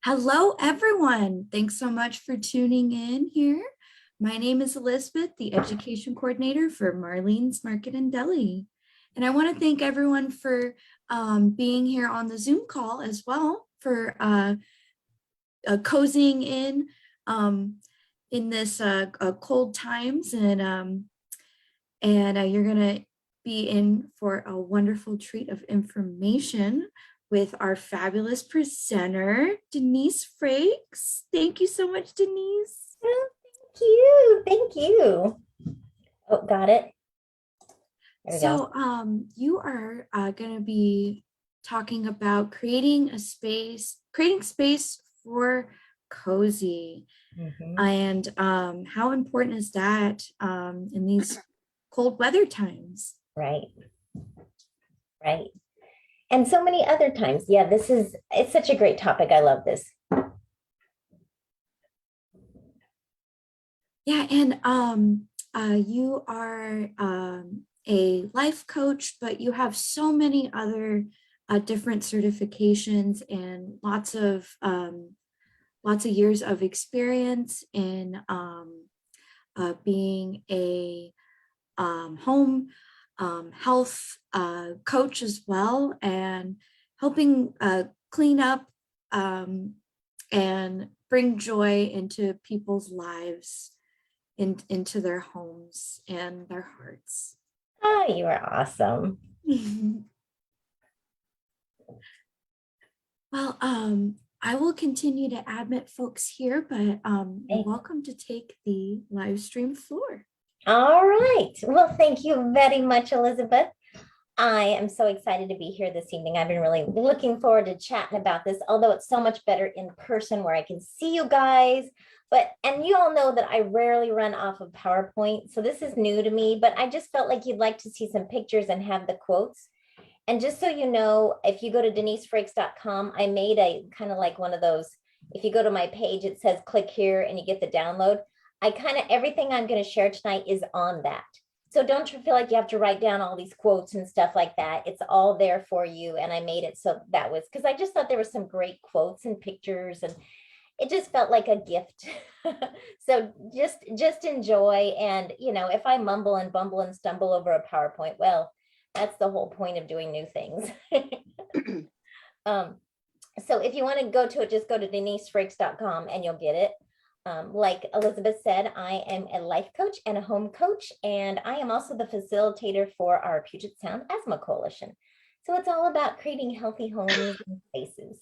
Hello, everyone. Thanks so much for tuning in here. My name is Elizabeth, the Education Coordinator for Marlene's Market and Deli. And I want to thank everyone for being here on the Zoom call as well, for cozying in this cold times. And you're going to be in for a wonderful treat of information with our fabulous presenter, Denise Frakes. Thank you so much, Denise. Oh, thank you. Thank you. Oh, got it. There we go. You are going to be talking about creating space for cozy. And how important is that in these cold weather times? Right. Right. And so many other times. Yeah, it's such a great topic. I love this. Yeah, and you are a life coach, but you have so many other different certifications and lots of years of experience in being a home health coach as well, and helping clean up and bring joy into people's lives, into their homes and their hearts. Oh, you are awesome. Well, I will continue to admit folks here, but you're welcome to take the live stream floor. All right. Well, thank you very much, Elizabeth. I am so excited to be here this evening. I've been really looking forward to chatting about this, although it's so much better in person where I can see you guys. And you all know that I rarely run off of PowerPoint, so this is new to me, but I just felt like you'd like to see some pictures and have the quotes. And just so you know, if you go to denisefrakes.com, I made a kind of like one of those, if you go to my page, it says click here and you get the download. Everything I'm going to share tonight is on that. So don't feel like you have to write down all these quotes and stuff like that. It's all there for you. And I made it so that was because I just thought there were some great quotes and pictures, and it just felt like a gift. So just enjoy. And, if I mumble and bumble and stumble over a PowerPoint, well, that's the whole point of doing new things. So if you want to go to it, just go to denisefrakes.com and you'll get it. Like Elizabeth said, I am a life coach and a home coach, and I am also the facilitator for our Puget Sound Asthma Coalition. So it's all about creating healthy homes and spaces.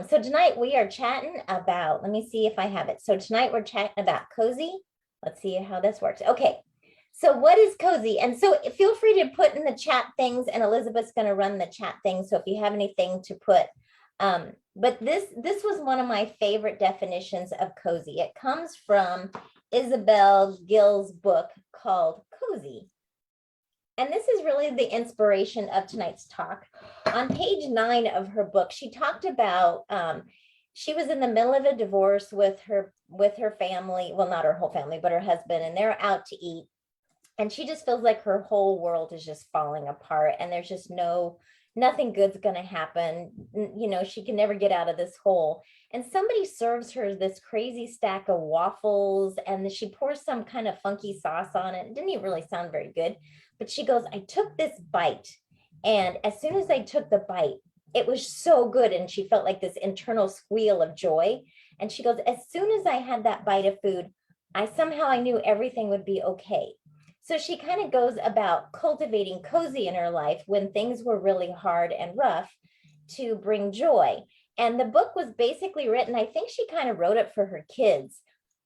So tonight we are chatting about, let me see if I have it. So tonight we're chatting about cozy. Let's see how this works. Okay. So what is cozy? And so feel free to put in the chat things, and Elizabeth's going to run the chat thing. So if you have anything to put, but this was one of my favorite definitions of cozy. It comes from Isabel Gill's book called Cozy. And this is really the inspiration of tonight's talk. On page 9 of her book, she talked about, she was in the middle of a divorce with her family. Well, not her whole family, but her husband, and they're out to eat. And she just feels like her whole world is just falling apart, and there's just nothing good's going to happen. She can never get out of this hole. And somebody serves her this crazy stack of waffles, and she pours some kind of funky sauce on it. It didn't even really sound very good. But she goes, I took this bite, and as soon as I took the bite, it was so good. And she felt like this internal squeal of joy. And she goes, as soon as I had that bite of food, I knew everything would be okay. So she kind of goes about cultivating cozy in her life when things were really hard and rough to bring joy. And the book was basically written, I think she kind of wrote it for her kids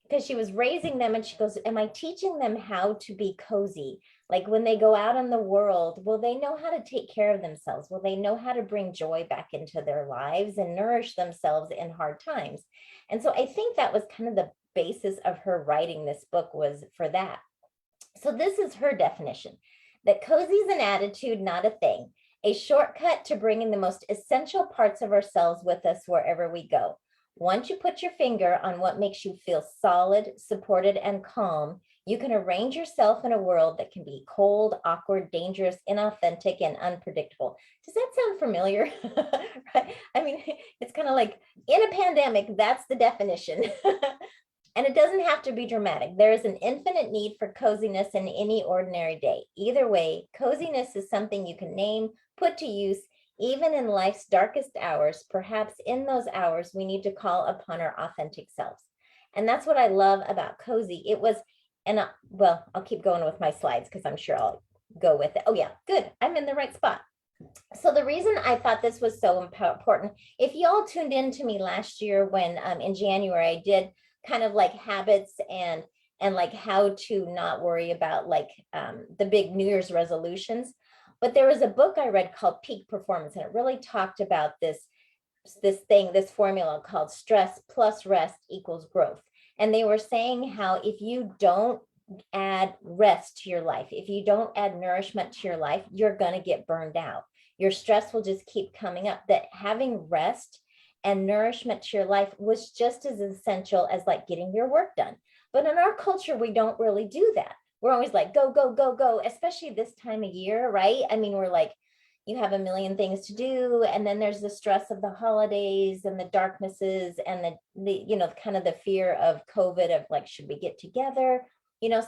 because she was raising them, and she goes, am I teaching them how to be cozy? Like when they go out in the world, will they know how to take care of themselves? Will they know how to bring joy back into their lives and nourish themselves in hard times? And so I think that was kind of the basis of her writing this book, was for that. So this is her definition, that cozy is an attitude, not a thing, a shortcut to bringing the most essential parts of ourselves with us wherever we go. Once you put your finger on what makes you feel solid, supported, and calm, You can arrange yourself in a world that can be cold, awkward, dangerous, inauthentic, and unpredictable. Does that sound familiar? Right? I mean, it's kind of like in a pandemic, that's the definition. And it doesn't have to be dramatic. There is an infinite need for coziness in any ordinary day. Either way, coziness is something you can name, put to use, even in life's darkest hours. Perhaps in those hours, we need to call upon our authentic selves. And that's what I love about cozy. It was, and well, I'll keep going with my slides because I'm sure I'll go with it. Oh yeah, good. I'm in the right spot. So the reason I thought this was so important, if y'all tuned in to me last year when in January, I did kind of like habits and like how to not worry about like the big New Year's resolutions. But there was a book I read called Peak Performance, and it really talked about this formula called stress plus rest equals growth. And they were saying how if you don't add rest to your life, if you don't add nourishment to your life, you're going to get burned out. Your stress will just keep coming up. That having rest and nourishment to your life was just as essential as like getting your work done. But in our culture, we don't really do that. We're always like, go, go, go, go, especially this time of year, right? I mean, we're like, you have a million things to do. And then there's the stress of the holidays and the darknesses and the kind of the fear of COVID of like, should we get together?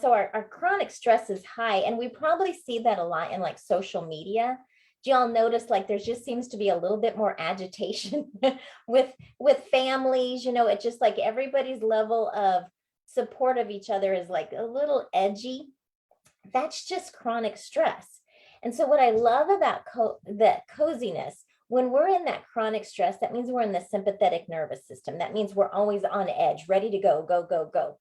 So our chronic stress is high. And we probably see that a lot in like social media. Do y'all notice like there just seems to be a little bit more agitation with families? It's just like everybody's level of support of each other is like a little edgy. That's just chronic stress. And so what I love about that coziness, when we're in that chronic stress, that means we're in the sympathetic nervous system. That means we're always on edge, ready to go, go, go, go.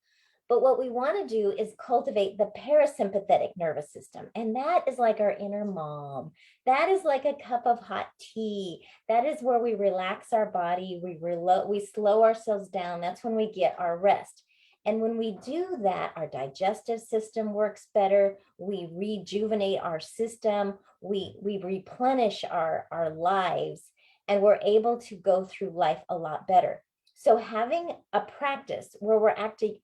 But what we want to do is cultivate the parasympathetic nervous system. And that is like our inner mom. That is like a cup of hot tea. That is where we relax our body. We slow ourselves down. That's when we get our rest. And when we do that, our digestive system works better. We rejuvenate our system. We replenish our lives, and we're able to go through life a lot better. So having a practice where we're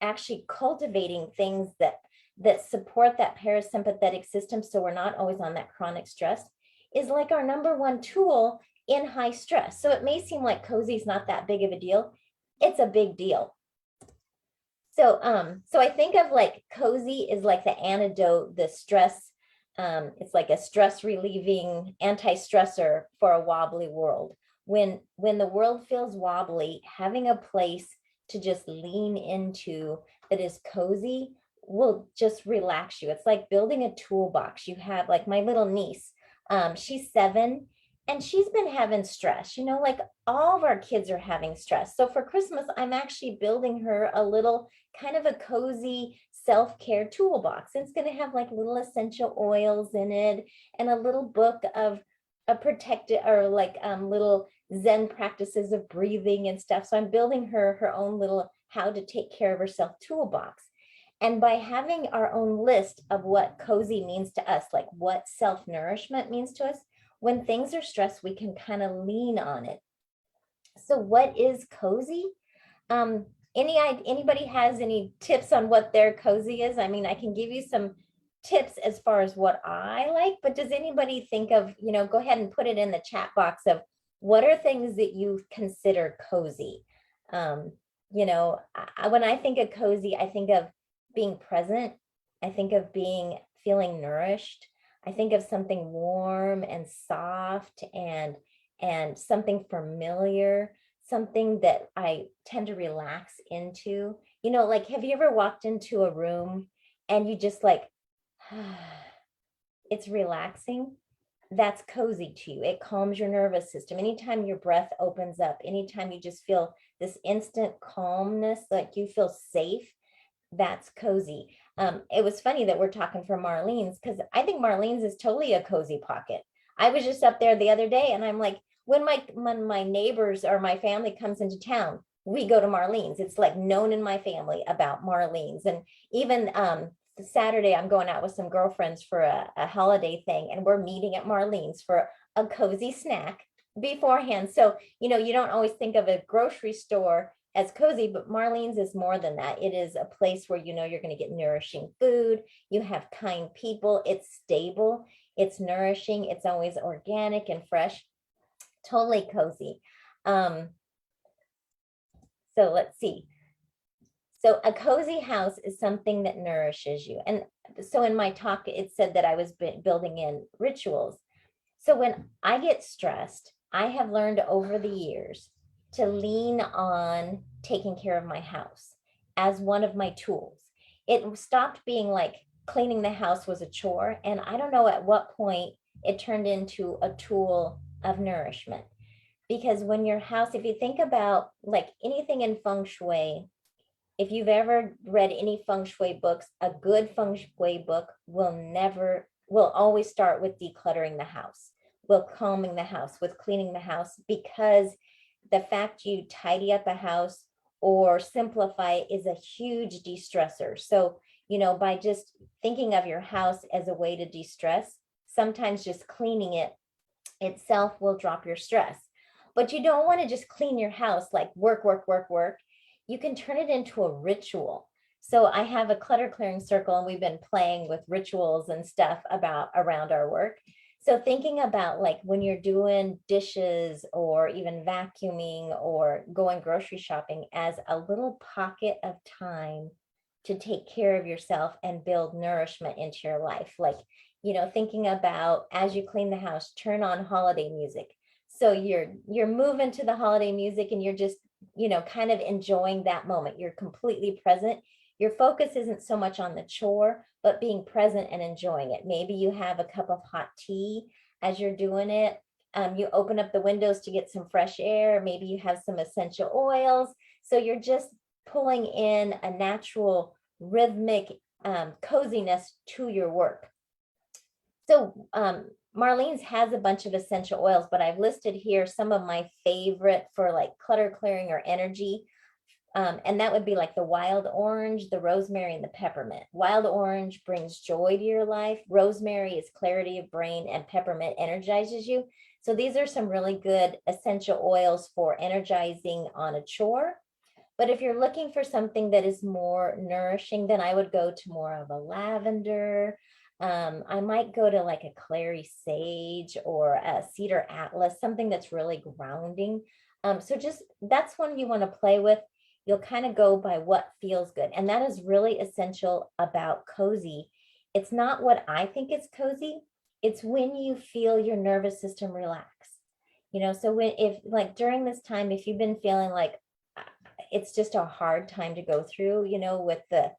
actually cultivating things that support that parasympathetic system, so we're not always on that chronic stress, is like our number one tool in high stress. So it may seem like cozy is not that big of a deal. It's a big deal. So I think of like cozy is like the antidote, the stress. It's like a stress relieving anti-stressor for a wobbly world. When the world feels wobbly, having a place to just lean into that is cozy will just relax you. It's like building a toolbox. You have like my little niece, she's 7 and she's been having stress, like all of our kids are having stress. So for Christmas, I'm actually building her a little kind of a cozy self-care toolbox. It's going to have like little essential oils in it and a little book of a protected or like little Zen practices of breathing and stuff. So I'm building her own little how to take care of herself toolbox. And by having our own list of what cozy means to us, like what self-nourishment means to us, when things are stressed, we can kind of lean on it. So what is cozy? Anybody has any tips on what their cozy is? I mean, I can give you some tips as far as what I like, but does anybody think of, go ahead and put it in the chat box of what are things that you consider cozy? When I think of cozy, I think of being present. I think of feeling nourished. I think of something warm and soft and something familiar, something that I tend to relax into. Like, have you ever walked into a room and you just like, it's relaxing? That's cozy to you. It calms your nervous system. Anytime your breath opens up, anytime you just feel this instant calmness, like you feel safe, that's cozy. It was funny that we're talking from Marlene's because I think Marlene's is totally a cozy pocket. I was just up there the other day and I'm like, when my neighbors or my family comes into town, we go to Marlene's. It's like known in my family about Marlene's. And even Saturday, I'm going out with some girlfriends for a holiday thing, and we're meeting at Marlene's for a cozy snack beforehand. So, you don't always think of a grocery store as cozy, but Marlene's is more than that. It is a place where you know you're going to get nourishing food. You have kind people. It's stable. It's nourishing. It's always organic and fresh. Totally cozy. So let's see. So a cozy house is something that nourishes you. And so in my talk, it said that I was building in rituals. So when I get stressed, I have learned over the years to lean on taking care of my house as one of my tools. It stopped being like cleaning the house was a chore. And I don't know at what point it turned into a tool of nourishment. Because when your house, if you think about like anything in feng shui, if you've ever read any feng shui books, a good feng shui book will always start with decluttering the house, will calming the house, with cleaning the house, because the fact you tidy up a house or simplify is a huge de-stressor. So, you know, by just thinking of your house as a way to de-stress, sometimes just cleaning it itself will drop your stress. But you don't want to just clean your house like work, work, work, work. You can turn it into a ritual. So I have a clutter clearing circle, and we've been playing with rituals and stuff around our work. So thinking about like when you're doing dishes or even vacuuming or going grocery shopping as a little pocket of time to take care of yourself and build nourishment into your life. Like, you know, thinking about as you clean the house, turn on holiday music. So you're moving to the holiday music and you're just, you know, kind of enjoying that moment. You're completely present. Your focus isn't so much on the chore, but being present and enjoying it. Maybe you have a cup of hot tea as you're doing it. You open up the windows to get some fresh air. Maybe you have some essential oils. So you're just pulling in a natural rhythmic coziness to your work. So Marlene's has a bunch of essential oils, but I've listed here some of my favorite for like clutter clearing or energy. And that would be like the wild orange, the rosemary, and the peppermint. Wild orange brings joy to your life. Rosemary is clarity of brain, and peppermint energizes you. So these are some really good essential oils for energizing on a chore. But if you're looking for something that is more nourishing, then I would go to more of a lavender. I might go to like a clary sage or a cedar atlas, something that's really grounding. So just that's one you want to play with. You'll kind of go by what feels good. And that is really essential about cozy. It's not what I think is cozy. It's when you feel your nervous system relax. You know, so if like during this time, if you've been feeling like it's just a hard time to go through, you know, with the,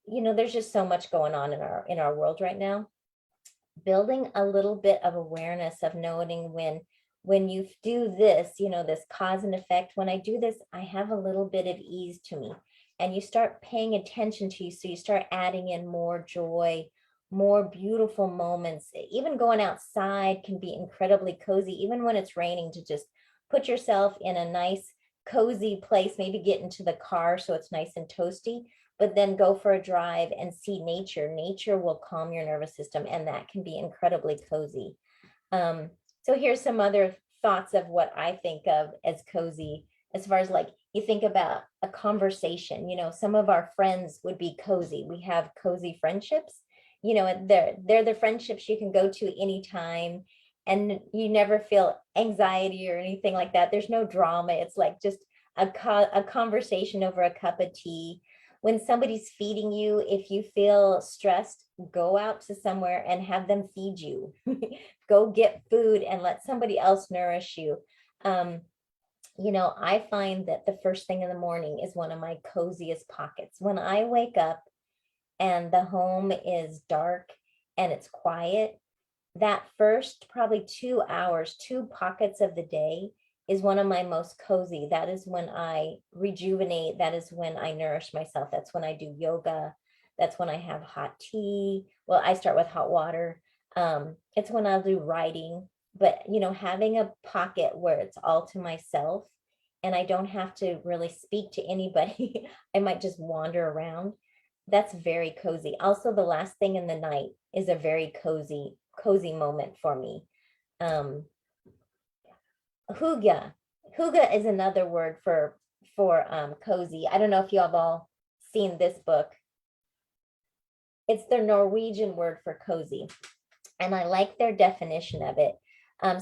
you know, there's just so much going on in our world right now. Building a little bit of awareness of knowing when you do this, you know, this cause and effect, when I do this, I have a little bit of ease to me. And you start paying attention to you. So you start adding in more joy, more beautiful moments. Even going outside can be incredibly cozy, even when it's raining, to just put yourself in a nice, cozy place, maybe get into the car so it's nice and toasty, but then go for a drive and see nature. Nature will calm your nervous system, and that can be incredibly cozy. So here's some other thoughts of what I think of as cozy, as far as like you think about a conversation. You know, some of our friends would be cozy. We have cozy friendships. You know, they're the friendships you can go to anytime, and you never feel anxiety or anything like that. There's no drama. It's like just a conversation over a cup of tea. When somebody's feeding you, if you feel stressed, go out to somewhere and have them feed you. Go get food and let somebody else nourish you. You know, I find that the first thing in the morning is one of my coziest pockets. When I wake up and the home is dark and it's quiet, that first probably 2 hours, 2 pockets of the day is one of my most cozy. That is when I rejuvenate. That is when I nourish myself. That's when I do yoga. That's when I have hot tea. Well, I start with hot water. It's when I'll do writing. But, you know, having a pocket where it's all to myself and I don't have to really speak to anybody, I might just wander around. That's very cozy. Also, the last thing in the night is a very cozy moment for me. Hygge. Hygge is another word for for cozy. I don't know if you have all seen this book. It's the Norwegian word for cozy. And I like their definition of it.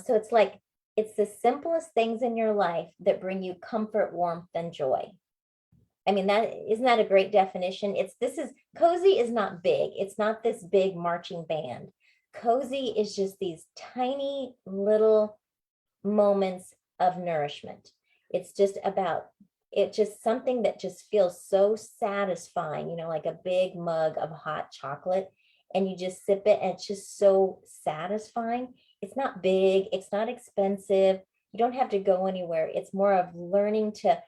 So it's like, it's the simplest things in your life that bring you comfort, warmth, and joy. I mean, that isn't that a great definition? Cozy is not big. It's not this big marching band. Cozy is just these tiny little moments of nourishment. It's just something that just feels so satisfying, like a big mug of hot chocolate, and you just sip it and it's just so satisfying. It's not big, it's not expensive. You don't have to go anywhere. It's more of learning to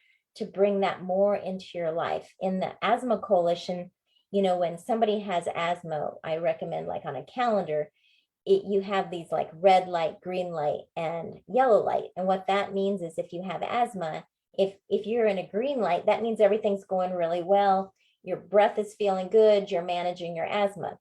bring that more into your life. In the Asthma Coalition, when somebody has asthma, I recommend like on a calendar, you have these like red light, green light, and yellow light. And what that means is if you have asthma, if you're in a green light, that means everything's going really well. Your breath is feeling good. You're managing your asthma.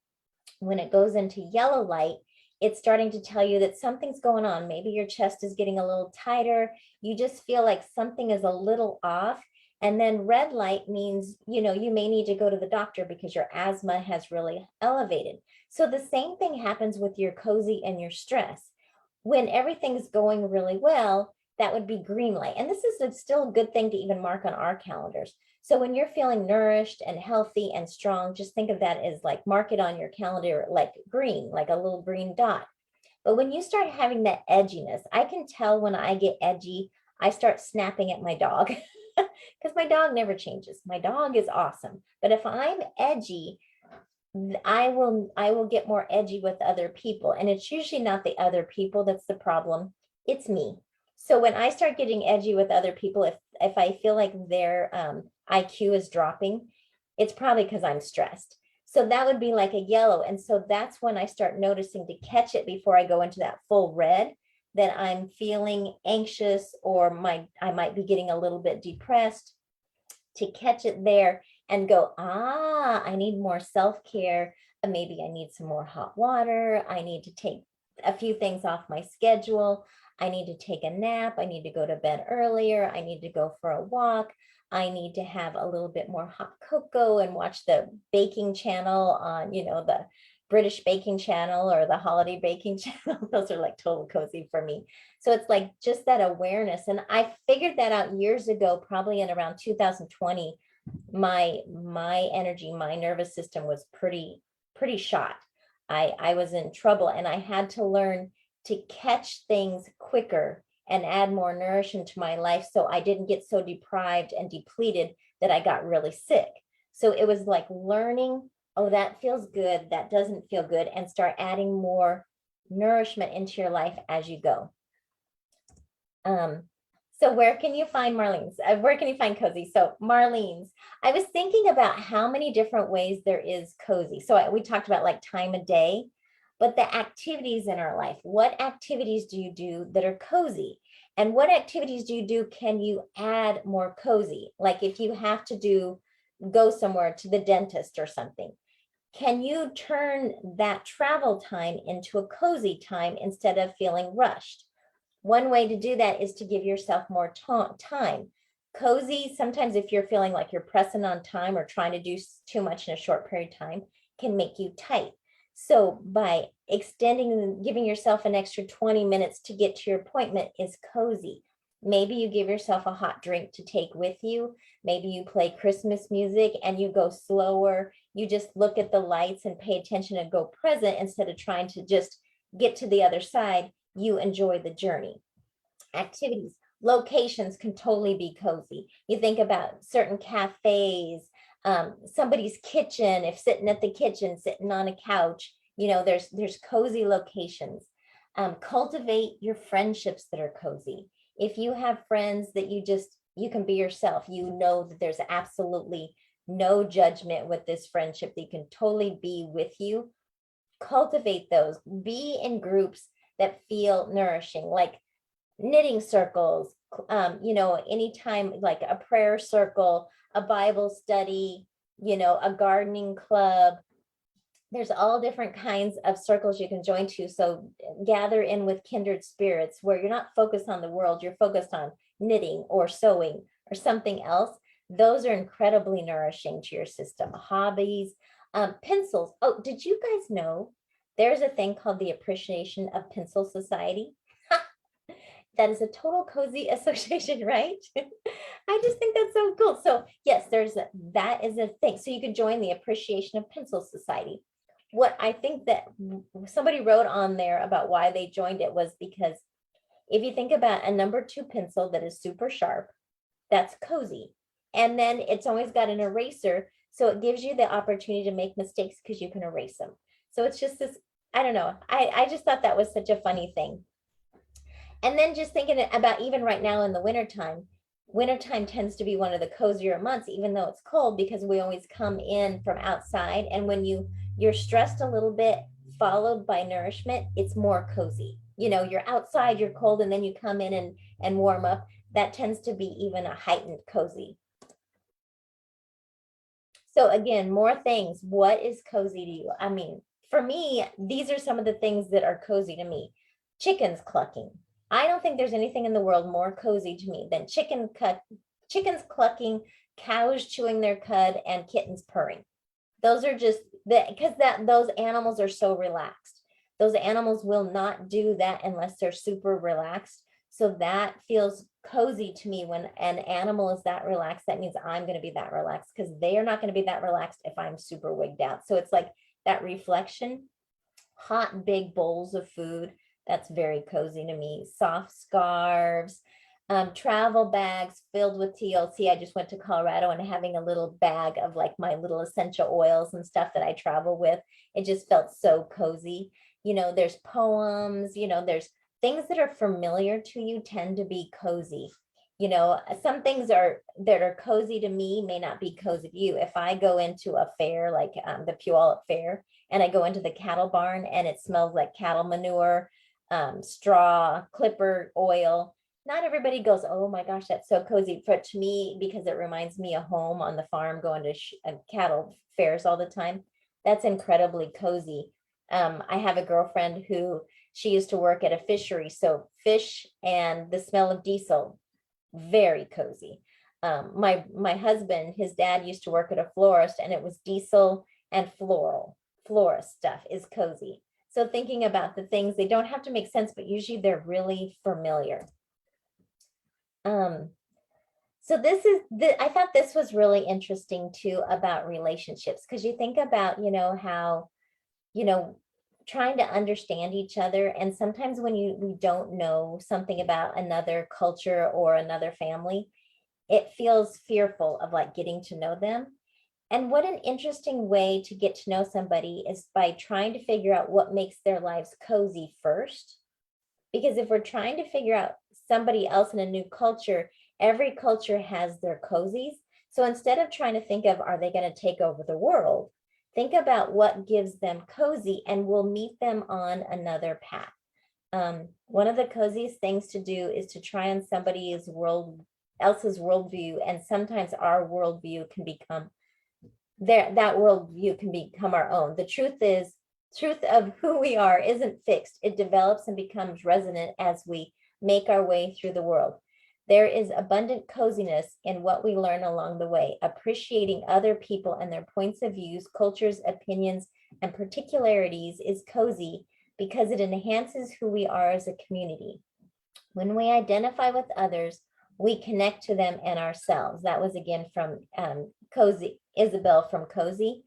When it goes into yellow light, it's starting to tell you that something's going on. Maybe your chest is getting a little tighter. You just feel like something is a little off. And then red light means, you may need to go to the doctor because your asthma has really elevated. So the same thing happens with your cozy and your stress. When everything's going really well, that would be green light. And this is still a good thing to even mark on our calendars. So when you're feeling nourished and healthy and strong, just think of that as like mark it on your calendar, like green, like a little green dot. But when you start having that edginess, I can tell when I get edgy, I start snapping at my dog because my dog never changes. My dog is awesome. But if I'm edgy, I will get more edgy with other people. And it's usually not the other people that's the problem. It's me. So when I start getting edgy with other people, if I feel like their IQ is dropping, it's probably because I'm stressed. So that would be like a yellow. And so that's when I start noticing to catch it before I go into that full red, that I'm feeling anxious or I might be getting a little bit depressed, to catch it there and go, I need more self-care. Maybe I need some more hot water. I need to take a few things off my schedule. I need to take a nap. I need to go to bed earlier. I need to go for a walk. I need to have a little bit more hot cocoa and watch the baking channel on, the British baking channel or the holiday baking channel. Those are like total cozy for me. So it's like just that awareness. And I figured that out years ago, probably in around 2020, my energy, my nervous system was pretty shot. I was in trouble and I had to learn to catch things quicker and add more nourishment to my life so I didn't get so deprived and depleted that I got really sick. So it was like learning, oh, that feels good, that doesn't feel good, and start adding more nourishment into your life as you go. So where can you find Marlene's? Where can you find cozy? So Marlene's, I was thinking about how many different ways there is cozy. So we talked about like time of day, but the activities in our life. What activities do you do that are cozy? And what activities do you do can you add more cozy? Like if you have to go somewhere to the dentist or something, can you turn that travel time into a cozy time instead of feeling rushed? One way to do that is to give yourself more time. Cozy, sometimes if you're feeling like you're pressing on time or trying to do too much in a short period of time, can make you tight. So by extending, giving yourself an extra 20 minutes to get to your appointment is cozy. Maybe you give yourself a hot drink to take with you. Maybe you play Christmas music and you go slower. You just look at the lights and pay attention and go present instead of trying to just get to the other side. You enjoy the journey. Activities, locations can totally be cozy. You think about certain cafes, somebody's kitchen, if sitting at the kitchen, sitting on a couch, there's cozy locations. Cultivate your friendships that are cozy. If you have friends that you can be yourself, that there's absolutely no judgment with this friendship, they can totally be with you. Cultivate those. Be in groups that feel nourishing, like knitting circles, anytime, like a prayer circle, a Bible study, a gardening club. There's all different kinds of circles you can join to. So gather in with kindred spirits where you're not focused on the world, you're focused on knitting or sewing or something else, those are incredibly nourishing to your system. Hobbies, pencils. Oh, did you guys know there's a thing called the Appreciation of Pencil Society? That is a total cozy association, right? I just think that's so cool. So yes, that is a thing. So you could join the Appreciation of Pencil Society. What I think that somebody wrote on there about why they joined it was because if you think about a number 2 pencil that is super sharp, that's cozy. And then it's always got an eraser. So it gives you the opportunity to make mistakes because you can erase them. So it's just this, I don't know. I just thought that was such a funny thing. And then just thinking about even right now in the wintertime tends to be one of the cozier months, even though it's cold, because we always come in from outside. And when you're stressed a little bit, followed by nourishment, it's more cozy. You're outside, you're cold, and then you come in and warm up. That tends to be even a heightened cozy. So again, more things. What is cozy to you? I mean, for me, these are some of the things that are cozy to me. Chickens clucking. I don't think there's anything in the world more cozy to me than chickens clucking, cows chewing their cud, and kittens purring. Those are just because those animals are so relaxed. Those animals will not do that unless they're super relaxed. So that feels cozy to me. When an animal is that relaxed, that means I'm going to be that relaxed, because they are not going to be that relaxed if I'm super wigged out. So it's like that reflection. Hot, big bowls of food. That's very cozy to me. Soft scarves, travel bags filled with TLC. I just went to Colorado and having a little bag of like my little essential oils and stuff that I travel with. It just felt so cozy. There's poems, there's things that are familiar to you tend to be cozy. Some things that are cozy to me may not be cozy to you. If I go into a fair, like the Puyallup Fair, and I go into the cattle barn and it smells like cattle manure, straw, clipper oil, not everybody goes, oh my gosh, that's so cozy. But to me, because it reminds me of home on the farm, going to cattle fairs all the time, that's incredibly cozy. I have a girlfriend who she used to work at a fishery, so fish and the smell of diesel, very cozy. My husband, his dad used to work at a florist, and it was diesel and florist stuff is cozy. So thinking about the things, they don't have to make sense, but usually they're really familiar. So I thought this was really interesting too about relationships, because you think about, how, trying to understand each other. And sometimes when we don't know something about another culture or another family, it feels fearful of like getting to know them. And what an interesting way to get to know somebody is by trying to figure out what makes their lives cozy first. Because if we're trying to figure out somebody else in a new culture, every culture has their cozies. So instead of trying to think of, are they going to take over the world? Think about what gives them cozy, and we'll meet them on another path. One of the coziest things to do is to try on somebody else's worldview, and sometimes our worldview can become that worldview can become our own. The truth of who we are isn't fixed. It develops and becomes resonant as we make our way through the world. There is abundant coziness in what we learn along the way. Appreciating other people and their points of views, cultures, opinions, and particularities is cozy because it enhances who we are as a community. When we identify with others, we connect to them and ourselves. That was again from Cozy, Isabel from Cozy.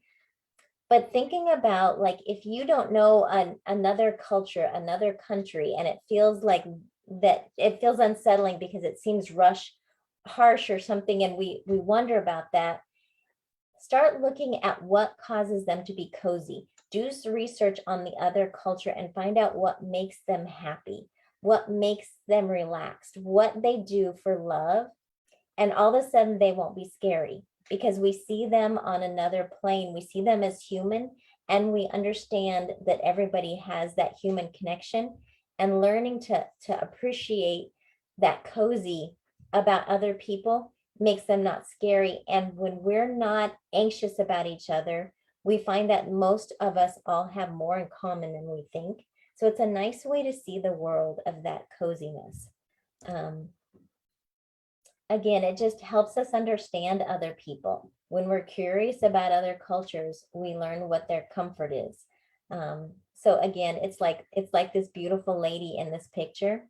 But thinking about, like, if you don't know another culture, another country, and it feels like that, it feels unsettling because it seems harsh or something, and we wonder about that, start looking at what causes them to be cozy. Do some research on the other culture and find out what makes them happy, what makes them relaxed, what they do for love, and all of a sudden they won't be scary, because we see them on another plane. We see them as human, and we understand that everybody has that human connection, and learning to appreciate that cozy about other people makes them not scary. And when we're not anxious about each other, we find that most of us all have more in common than we think. So it's a nice way to see the world of that coziness. again, it just helps us understand other people. When we're curious about other cultures, we learn what their comfort is. So again, it's like this beautiful lady in this picture.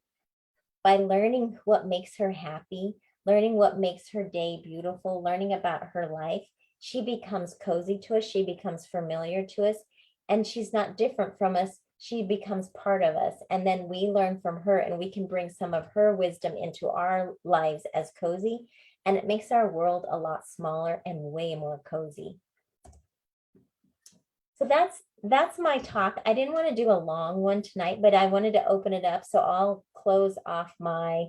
By learning what makes her happy, learning what makes her day beautiful, learning about her life, she becomes cozy to us, she becomes familiar to us, and she's not different from us. She becomes part of us. And then we learn from her and we can bring some of her wisdom into our lives as cozy. And it makes our world a lot smaller and way more cozy. So that's my talk. I didn't want to do a long one tonight, but I wanted to open it up. So I'll close off my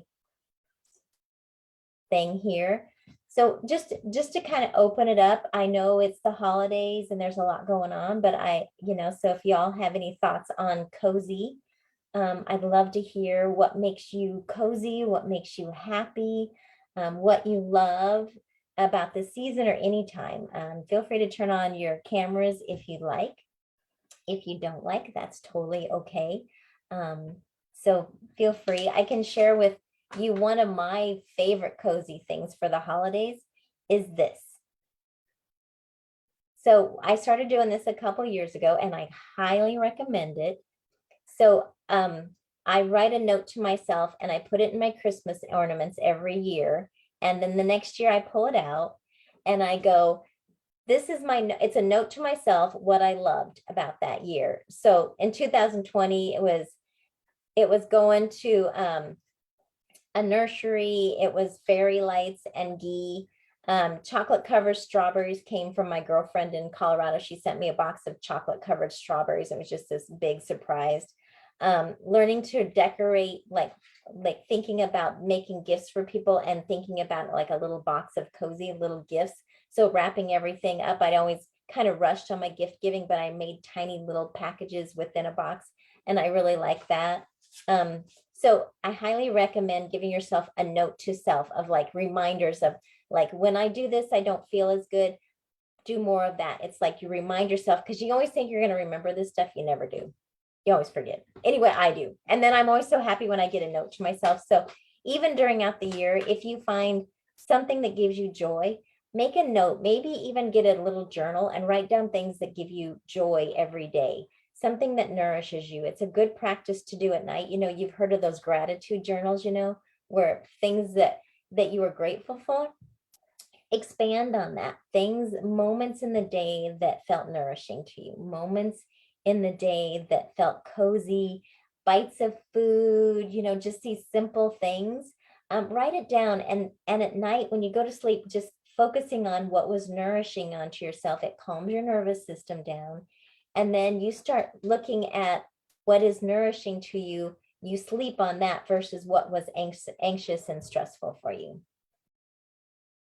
thing here. So just to kind of open it up, I know it's the holidays and there's a lot going on, but so if y'all have any thoughts on cozy, I'd love to hear what makes you cozy, what makes you happy, what you love about the season or anytime. Feel free to turn on your cameras if you'd like. If you don't like, that's totally okay. So feel free. I can share with you one of my favorite cozy things for the holidays is this. So I started doing this a couple years ago and I highly recommend it. So I write a note to myself and I put it in my Christmas ornaments every year. And then the next year I pull it out and I go, it's a note to myself, what I loved about that year. So in 2020, it was going to a nursery. It was fairy lights and ghee. Chocolate covered strawberries came from my girlfriend in Colorado. She sent me a box of chocolate covered strawberries. It was just this big surprise. Learning to decorate, like thinking about making gifts for people and thinking about like a little box of cozy little gifts. So wrapping everything up, I'd always kind of rushed on my gift giving, but I made tiny little packages within a box. And I really like that. So I highly recommend giving yourself a note to self of like reminders of like, when I do this, I don't feel as good. Do more of that. It's like you remind yourself because you always think you're going to remember this stuff. You never do. You always forget. Anyway, I do. And then I'm always so happy when I get a note to myself. So even during out the year, if you find something that gives you joy, make a note, maybe even get a little journal and write down things that give you joy every day, something that nourishes you. It's a good practice to do at night. You've heard of those gratitude journals, where things that you are grateful for. Expand on that. Moments in the day that felt nourishing to you, moments in the day that felt cozy, bites of food, just these simple things. Write it down. And at night when you go to sleep, just focusing on what was nourishing onto yourself, it calms your nervous system down. And then you start looking at what is nourishing to you. You sleep on that versus what was anxious and stressful for you.